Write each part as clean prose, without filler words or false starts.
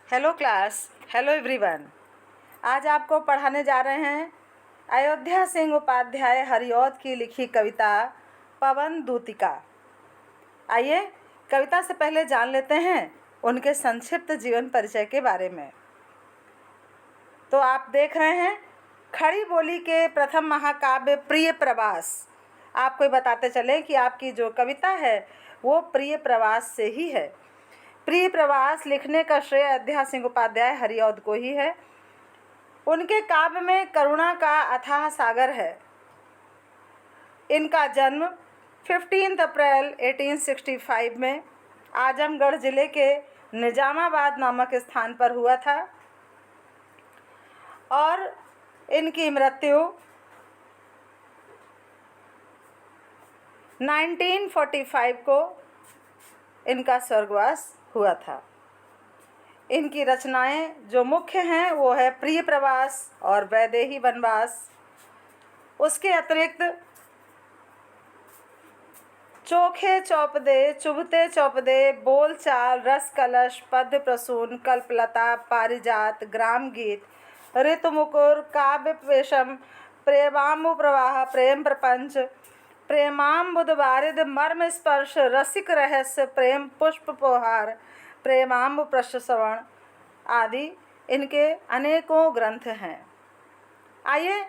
Hello class, hello everyone. आज आपको पढ़ाने जा रहे हैं अयोध्या सिंह उपाध्याय हरिऔध की लिखी कविता पवन दूतिका। आइए कविता से पहले जान लेते हैं उनके संक्षिप्त जीवन परिचय के बारे में। तो आप देख रहे हैं खड़ी बोली के प्रथम महाकाव्य प्रिय प्रवास। आपको बताते चले कि आपकी जो कविता है वो प्रिय प्रवास से ही है। प्रिय प्रवास लिखने का श्रेय अयोध्या सिंह उपाध्याय हरिऔध को ही है। उनके काव्य में करुणा का अथाह सागर है। इनका जन्म 15 अप्रैल 1865 में आजमगढ़ जिले के निजामाबाद नामक स्थान पर हुआ था और इनकी मृत्यु 1945 को इनका स्वर्गवास हुआ था। इनकी रचनाएं जो मुख्य हैं वो है प्रिय प्रवास और वैदेही वनवास। उसके अतिरिक्त चोखे चौपदे, चुभते चौपदे, बोलचाल, रस कलश, पद्य प्रसून, कल्पलता, पारिजात, ग्राम गीत, ऋतुमुकुर, काव्य पेशम, प्रेमाम्बु प्रवाह, प्रेम प्रपंच, प्रेमाम्बुद बारिद, मर्म स्पर्श, रसिक रहस्य, प्रेम पुष्प पोहार, प्रेमाम्बु प्रश्रवण आदि इनके अनेकों ग्रंथ हैं। आइए,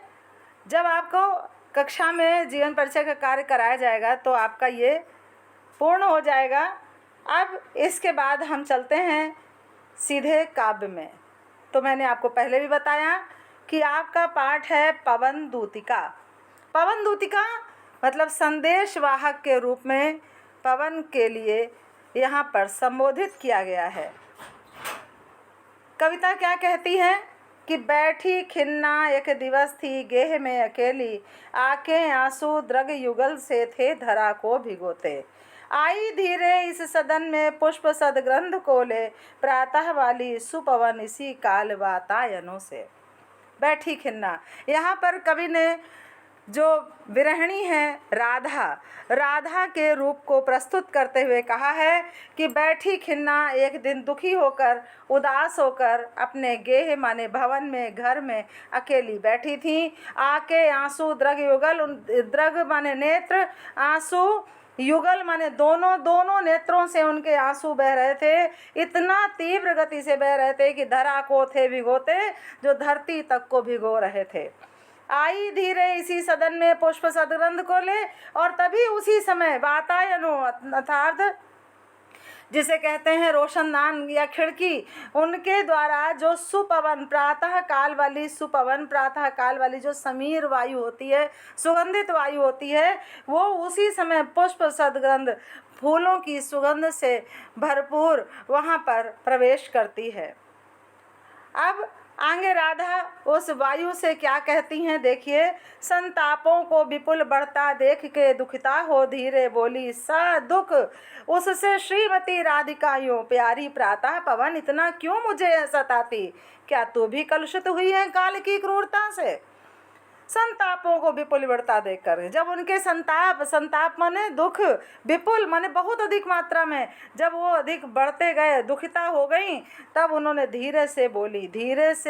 जब आपको कक्षा में जीवन परिचय का कार्य कराया जाएगा तो आपका ये पूर्ण हो जाएगा। अब इसके बाद हम चलते हैं सीधे काव्य में। तो मैंने आपको पहले भी बताया कि आपका पाठ है पवन दूतिका। पवन दूतिका मतलब संदेश वाहक के रूप में पवन के लिए यहाँ पर संबोधित किया गया है। कविता क्या कहती है कि बैठी खिन्ना एक दिवस थी गेह में अकेली, आके आंसू द्रग युगल से थे धरा को भिगोते, आई धीरे इस सदन में पुष्प सदग्रंथ कोले, प्रातः वाली सुपवन इसी काल वातायनों से। बैठी खिन्ना, यहाँ पर कवि ने जो विरहिणी है राधा के रूप को प्रस्तुत करते हुए कहा है कि बैठी खिन्ना एक दिन दुखी होकर, उदास होकर अपने गेह माने भवन में, घर में अकेली बैठी थी। आके आंसू द्रग युगल, द्रग माने नेत्र, आंसू युगल माने दोनों नेत्रों से उनके आंसू बह रहे थे। इतना तीव्र गति से बह रहे थे कि धरा को थे भिगोते, जो धरती तक को भिगो रहे थे। आई धीरे इसी सदन में पुष्प सदग्रंथ को ले, और तभी उसी समय वातायनो अर्थात जिसे कहते हैं रोशनदान या खिड़की, उनके द्वारा जो सुपवन प्रातः काल वाली जो समीर वायु होती है, सुगंधित वायु होती है, वो उसी समय पुष्प सदगंध फूलों की सुगंध से भरपूर वहाँ पर प्रवेश करती है। अब आगे राधा उस वायु से क्या कहती हैं, देखिए। संतापों को विपुल बढ़ता देख के दुखिता हो धीरे बोली, सा दुख उससे श्रीमती राधिका यूं प्यारी प्रातः पवन इतना क्यों मुझे सताती, क्या तू भी कलुषित हुई है काल की क्रूरता से। संतापों को विपुल बढ़ता देखकर, जब उनके संताप माने दुख, विपुल माने बहुत अधिक मात्रा में, जब वो अधिक बढ़ते गए, दुखिता हो गई, तब उन्होंने धीरे से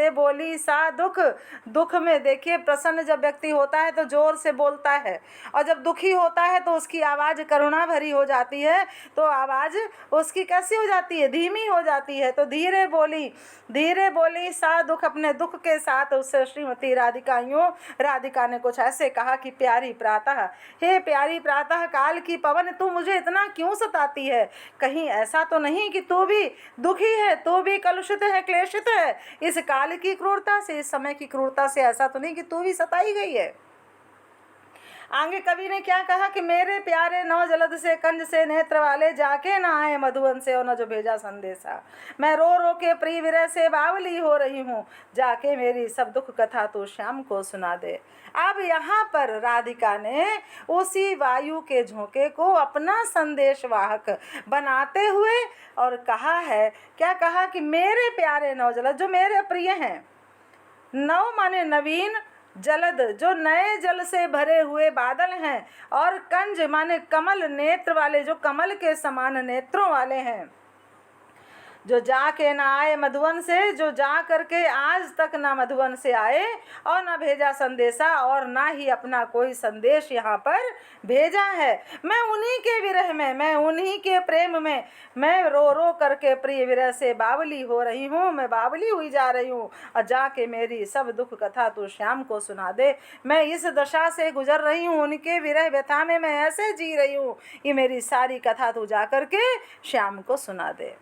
बोली सा दुख में देखिए, प्रसन्न जब व्यक्ति होता है तो जोर से बोलता है, और जब दुखी होता है तो उसकी आवाज़ करुणा भरी हो जाती है, तो आवाज़ उसकी कैसी हो जाती है, धीमी हो जाती है। तो धीरे बोली सा दुख, अपने दुख के साथ उससे श्रीमती राधिका ने कुछ ऐसे कहा कि प्यारी प्रातः, हे प्यारी प्रातः काल की पवन, तू मुझे इतना क्यों सताती है। कहीं ऐसा तो नहीं कि तू भी दुखी है, तू भी कलुषित है, क्लेशित है इस काल की क्रूरता से, इस समय की क्रूरता से। ऐसा तो नहीं कि तू भी सताई गई है। आगे कवि ने क्या कहा कि मेरे प्यारे नौ जलद से कंज से नेत्र वाले, जाके ना आए मधुवन से और न जो भेजा संदेशा, मैं रो रो के प्रिय विरह से बावली हो रही हूँ, जाके मेरी सब दुख कथा तू श्याम को सुना दे। अब यहाँ पर राधिका ने उसी वायु के झोंके को अपना संदेश वाहक बनाते हुए और कहा है, क्या कहा कि मेरे प्यारे नौ जलद, जो मेरे प्रिय हैं, नव माने नवीन, जलद जो नए जल से भरे हुए बादल हैं, और कंज माने कमल नेत्र वाले, जो कमल के समान नेत्रों वाले हैं, जो जाके ना आए मधुवन से, जो जा करके आज तक ना मधुवन से आए और ना भेजा संदेशा और ना ही अपना कोई संदेश यहाँ पर भेजा है। मैं उन्हीं के विरह में, मैं उन्हीं के प्रेम में, मैं रो रो करके प्रिय विरह से बावली हो रही हूँ, मैं बावली हुई जा रही हूँ। और जाके मेरी सब दुख कथा तू श्याम को सुना दे। मैं इस दशा से गुजर रही हूँ, उनके विरह व्यथा में मैं ऐसे जी रही हूँ, ये मेरी सारी कथा तू जा करके श्याम को सुना दे।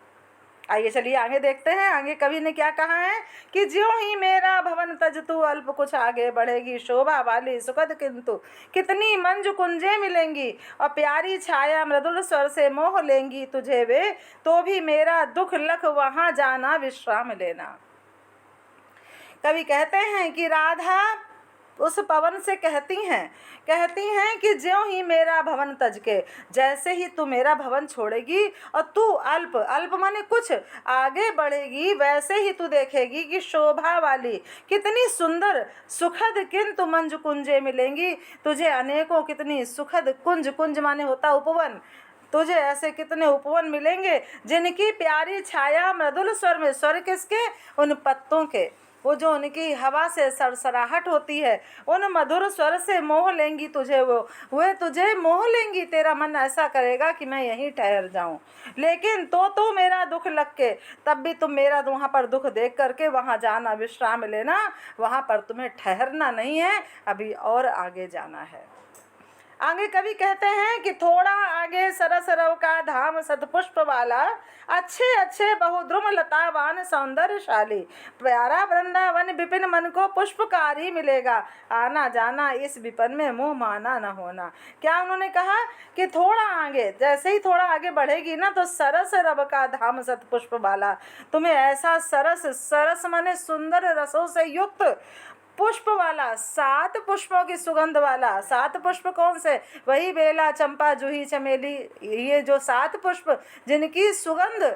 आइए चलिए आगे देखते हैं, आगे कवि ने क्या कहा है कि ज्यों ही मेरा भवन तज तू अल्प कुछ आगे बढ़ेगी, शोभा वाली सुखद किंतु कितनी मंजु कुंजे मिलेंगी, और प्यारी छाया मृदुल स्वर से मोह लेंगी तुझे वे, तो भी मेरा दुख लख वहाँ जाना विश्राम लेना। कवि कहते हैं कि राधा उस पवन से कहती हैं कि ज्यों ही मेरा भवन तज के, जैसे ही तू मेरा भवन छोड़ेगी और तू अल्प, अल्प माने कुछ आगे बढ़ेगी, वैसे ही तू देखेगी कि शोभा वाली कितनी सुंदर सुखद किंतु मंजु कुंजे मिलेंगी तुझे अनेकों, कितनी सुखद कुंज, कुंज माने होता उपवन, तुझे ऐसे कितने उपवन मिलेंगे जिनकी प्यारी छाया मृदुल स्वर में, स्वर किसके, उन पत्तों के, वो जो उनकी हवा से सरसराहट होती है, उन मधुर स्वर से मोह लेंगी तुझे, वो तुझे मोह लेंगी, तेरा मन ऐसा करेगा कि मैं यहीं ठहर जाऊं। लेकिन तो मेरा दुख लग के, तब भी तुम मेरा वहाँ पर दुख देख करके वहाँ जाना, विश्राम लेना, वहाँ पर तुम्हें ठहरना नहीं है, अभी और आगे जाना है। आगे कवि कहते हैं कि थोड़ा आगे सरसरव का धाम सतपुष्प वाला, अच्छे अच्छे बहुद्रुम लतावान सौंदर्यशाली, प्यारा वृंदावन विपिन मन को पुष्पकारी मिलेगा, आना जाना इस विपन में मुँह माना न होना। क्या उन्होंने कहा कि थोड़ा आगे, जैसे ही थोड़ा आगे बढ़ेगी ना, तो सरस रव का धाम सतपुष्प वाला, तुम्हें ऐसा सरस, सरस माने सुंदर रसों से युक्त, पुष्प वाला, 7 पुष्पों की सुगंध वाला, 7 पुष्प कौन से, वही बेला चंपा जूही चमेली, ये जो 7 पुष्प जिनकी सुगंध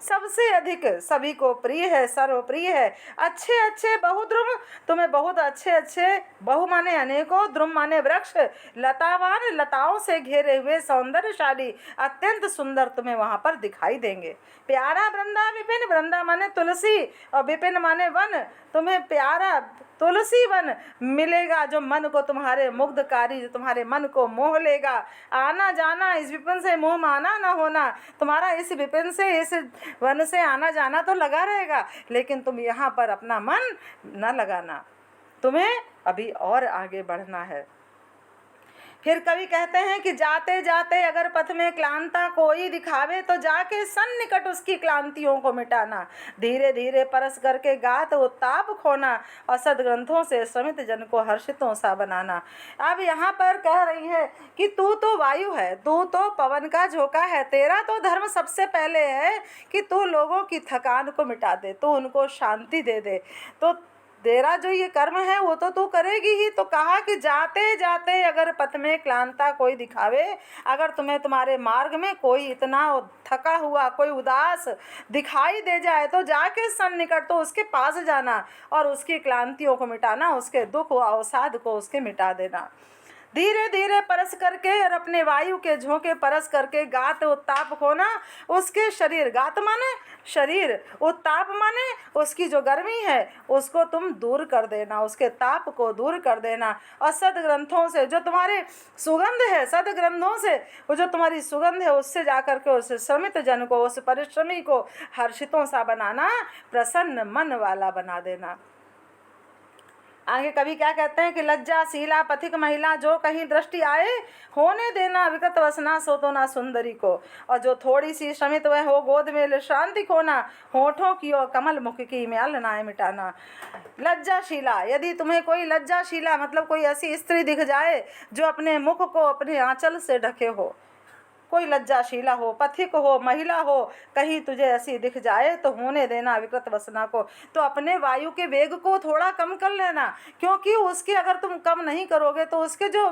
सबसे अधिक सभी को प्रिय है, सर्वप्रिय है। अच्छे अच्छे बहुद्रुम, तुम्हें बहुत अच्छे अच्छे, बहु माने अनेकों, द्रुम माने वृक्ष, लतावान लताओं से घेरे हुए सौंदर्यशाली, अत्यंत सुंदर तुम्हें वहाँ पर दिखाई देंगे। प्यारा वृंदा विपिन, वृंदा माने तुलसी और विपिन माने वन, तुम्हें प्यारा तुलसी वन मिलेगा जो मन को तुम्हारे मुग्धकारी, जो तुम्हारे मन को मोह लेगा। आना जाना इस विपिन से मोह माना न होना, तुम्हारा इस विपिन से, इस वन से आना जाना तो लगा रहेगा, लेकिन तुम यहाँ पर अपना मन न लगाना, तुम्हें अभी और आगे बढ़ना है। फिर कवि कहते हैं कि जाते जाते अगर पथ में क्लांता कोई दिखावे, तो जाके सन्निकट उसकी क्लांतियों को मिटाना, धीरे धीरे परस करके गात उत्ताप खोना, और सदग्रंथों से श्रमित जन को हर्षितों सा बनाना। अब यहाँ पर कह रही है कि तू तो वायु है, तू तो पवन का झोंका है, तेरा तो धर्म सबसे पहले है कि तू लोगों की थकान को मिटा दे, तू उनको शांति दे दे, तो तेरा जो ये कर्म है वो तो तू करेगी ही। तो कहा कि जाते जाते अगर पथ में क्लांता कोई दिखावे, अगर तुम्हें तुम्हारे मार्ग में कोई इतना थका हुआ, कोई उदास दिखाई दे जाए, तो जाके सन्निकट, तो उसके पास जाना और उसकी क्लांतियों को मिटाना, उसके दुख व अवसाद को उसके मिटा देना। धीरे धीरे परस करके और अपने वायु के झोंके परस करके गात उत्ताप खोना, उसके शरीर, गात माने शरीर, उत्ताप माने उसकी जो गर्मी है उसको तुम दूर कर देना, उसके ताप को दूर कर देना। और सदग्रंथों से जो तुम्हारे सुगंध है, सदग्रंथों से वो जो तुम्हारी सुगंध है, उससे जाकर के उस श्रमित जन को, उस परिश्रमी को हर्षितों सा बनाना, प्रसन्न मन वाला बना देना। आगे कवि क्या कहते हैं कि लज्जाशीला पथिक महिला जो कहीं दृष्टि आए, होने देना विकृत वसना सो तो ना सुंदरी को, और जो थोड़ी सी श्रमित वह हो गोद में शांति खोना, होठों की और कमल मुख की म्याल नाय मिटाना। लज्जाशीला, यदि तुम्हें कोई लज्जाशीला मतलब कोई ऐसी स्त्री दिख जाए जो अपने मुख को अपने आंचल से ढके हो, कोई लज्जाशीला हो, पथिक हो, महिला हो, कहीं तुझे ऐसी दिख जाए तो होने देना विकृत वसना को, तो अपने वायु के वेग को थोड़ा कम कर लेना, क्योंकि उसके अगर तुम कम नहीं करोगे तो उसके जो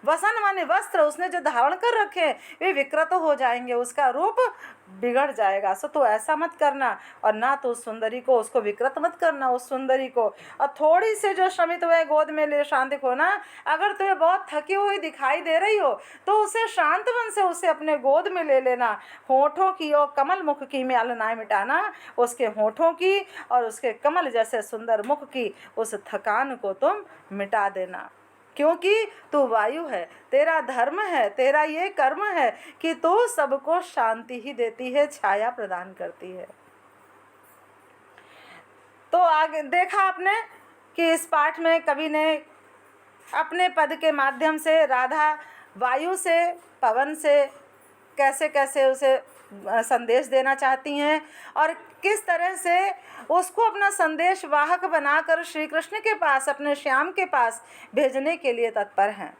वसन माने वस्त्र उसने जो धारण कर रखे वे विकृत हो जाएंगे, उसका रूप बिगड़ जाएगा। सो तो ऐसा मत करना, और ना तो उस सुंदरी को, उसको विकृत मत करना उस सुंदरी को। और थोड़ी से जो श्रमित हुए गोद में ले शांत हो ना, अगर तुम्हें बहुत थकी हुई दिखाई दे रही हो तो उसे शांत मन से उसे अपने गोद में ले लेना। होठों की और कमल मुख की म्याल ना मिटाना, उसके होठों की और उसके कमल जैसे सुंदर मुख की उस थकान को तुम मिटा देना, क्योंकि तू वायु है, तेरा धर्म है, तेरा ये कर्म है कि तू सबको शांति ही देती है, छाया प्रदान करती है। तो आगे देखा आपने कि इस पाठ में कवि ने अपने पद के माध्यम से राधा वायु से, पवन से कैसे कैसे उसे संदेश देना चाहती हैं, और किस तरह से उसको अपना संदेश वाहक बनाकर श्री कृष्ण के पास, अपने श्याम के पास भेजने के लिए तत्पर हैं।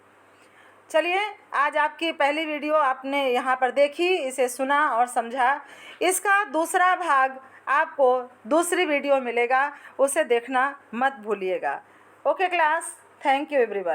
चलिए, आज आपकी पहली वीडियो आपने यहाँ पर देखी, इसे सुना और समझा। इसका दूसरा भाग आपको दूसरी वीडियो मिलेगा, उसे देखना मत भूलिएगा। Okay class, thank you everyone.